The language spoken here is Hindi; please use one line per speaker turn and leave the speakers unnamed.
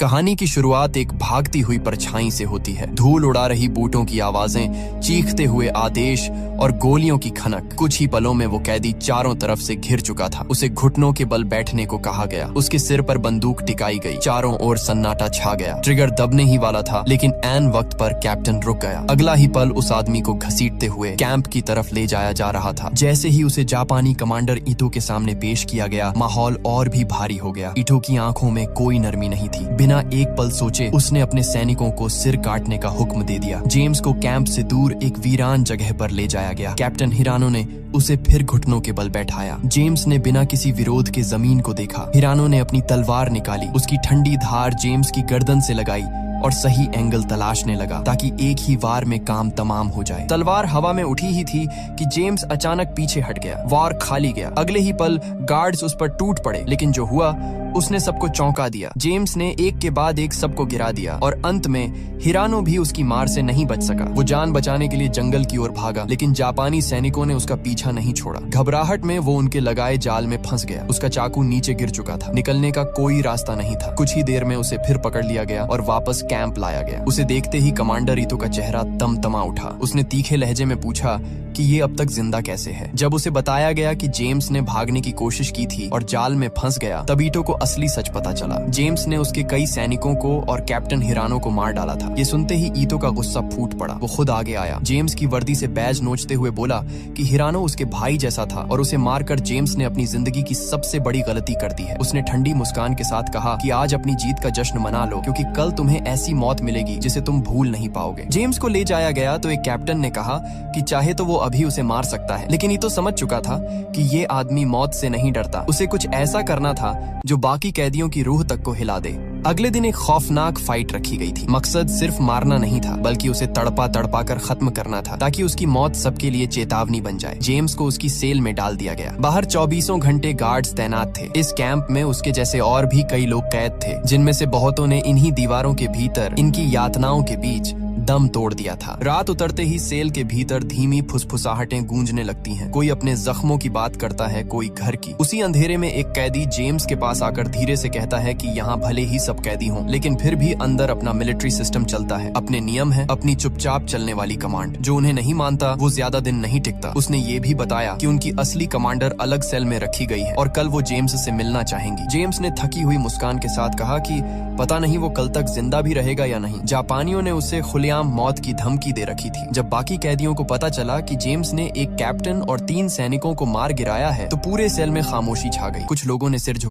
कहानी की शुरुआत एक भागती हुई परछाई से होती है। धूल उड़ा रही बूटों की आवाजें, चीखते हुए आदेश और गोलियों की खनक। कुछ ही पलों में वो कैदी चारों तरफ से घिर चुका था। उसे घुटनों के बल बैठने को कहा गया। उसके सिर पर बंदूक टिकाई गई। चारों ओर सन्नाटा छा गया। ट्रिगर दबने ही वाला था, लेकिन ऐन वक्त पर कैप्टन रुक गया। अगला ही पल उस आदमी को घसीटते हुए कैंप की तरफ ले जाया जा रहा था। जैसे ही उसे जापानी कमांडर ईटो के सामने पेश किया गया, माहौल और भी भारी हो गया। ईटो की आंखों में कोई नरमी नहीं थी। बिना एक पल सोचे उसने अपने सैनिकों को सिर काटने का हुक्म दे दिया। जेम्स को कैंप से दूर एक वीरान जगह पर ले जाया गया। कैप्टन हिरानो ने उसे फिर घुटनों के बल बैठाया। जेम्स ने बिना किसी विरोध के जमीन को देखा। हिरानो ने अपनी तलवार निकाली, उसकी ठंडी धार जेम्स की गर्दन से लगाई और सही एंगल तलाशने लगा ताकि एक ही वार में काम तमाम हो जाए। तलवार हवा में उठी ही थी कि जेम्स अचानक पीछे हट गया। वार खाली गया। अगले ही पल गार्ड्स उस पर टूट पड़े, लेकिन जो हुआ उसने सबको चौंका दिया। जेम्स ने एक के बाद एक सबको गिरा दिया और अंत में हिरानो भी उसकी मार से नहीं बच सका। वो जान बचाने के लिए जंगल की ओर भागा, लेकिन जापानी सैनिकों ने उसका पीछा नहीं छोड़ा। घबराहट में वो उनके लगाए जाल में फंस गया। उसका चाकू नीचे गिर चुका था। निकलने का कोई रास्ता नहीं था। कुछ ही देर में उसे फिर पकड़ लिया गया और वापस कैंप लाया गया। उसे देखते ही कमांडर ईटो का चेहरा तमतमा उठा। उसने तीखे लहजे में पूछा कि ये अब तक जिंदा कैसे है। जब उसे बताया गया कि जेम्स ने भागने की कोशिश की थी और जाल में फंस गया, तब ईटो को असली सच पता चला। जेम्स ने उसके कई सैनिकों को और कैप्टन हिरानो को मार डाला था। ये सुनते ही ईटो का गुस्सा फूट पड़ा। वो खुद आगे आया। जेम्स की वर्दी से बैज नोचते हुए बोला कि हिरानो उसके भाई जैसा था और उसे मारकर जेम्स ने अपनी जिंदगी की सबसे बड़ी गलती कर दी है। उसने ठंडी मुस्कान के साथ कहा कि आज अपनी जीत का जश्न मना लो, क्योंकि कल तुम्हें ऐसी मौत मिलेगी जिसे तुम भूल नहीं पाओगे। जेम्स को ले जाया गया तो एक कैप्टन ने कहा कि चाहे तो वो अभी उसे मार सकता है, लेकिन ईटो समझ चुका था कि ये आदमी मौत से नहीं डरता। उसे कुछ ऐसा करना था जो बाकी कैदियों की रूह तक को हिला दे। अगले दिन एक खौफनाक फाइट रखी गई थी। मकसद सिर्फ मारना नहीं था, बल्कि उसे तड़पा तड़पा कर खत्म करना था, ताकि उसकी मौत सबके लिए चेतावनी बन जाए। जेम्स को उसकी सेल में डाल दिया गया। बाहर 24 घंटे गार्ड्स तैनात थे। इस कैंप में उसके जैसे और भी कई लोग कैद थे, जिनमें से बहुतों ने इन्हीं दीवारों के भीतर इनकी यातनाओं के बीच दम तोड़ दिया था। रात उतरते ही सेल के भीतर धीमी फुसफुसाहटें गूंजने लगती हैं। कोई अपने जख्मों की बात करता है, कोई घर की। उसी अंधेरे में एक कैदी जेम्स के पास आकर धीरे से कहता है कि यहाँ भले ही सब कैदी हों, लेकिन फिर भी अंदर अपना मिलिट्री सिस्टम चलता है। अपने नियम है, अपनी चुपचाप चलने वाली कमांड। जो उन्हें नहीं मानता वो ज्यादा दिन नहीं टिकता। उसने ये भी बताया कि उनकी असली कमांडर अलग सेल में रखी गई है और कल वो जेम्स से मिलना चाहेंगी। जेम्स ने थकी हुई मुस्कान के साथ कहा कि पता नहीं वो कल तक जिंदा भी रहेगा या नहीं। जापानियों ने उसे खुलेआम मौत की धमकी दे रखी थी। जब बाकी कैदियों को पता चला कि जेम्स ने एक कैप्टन और 3 सैनिकों को मार गिराया है, तो पूरे सेल में खामोशी छा गई। कुछ लोगों ने सिर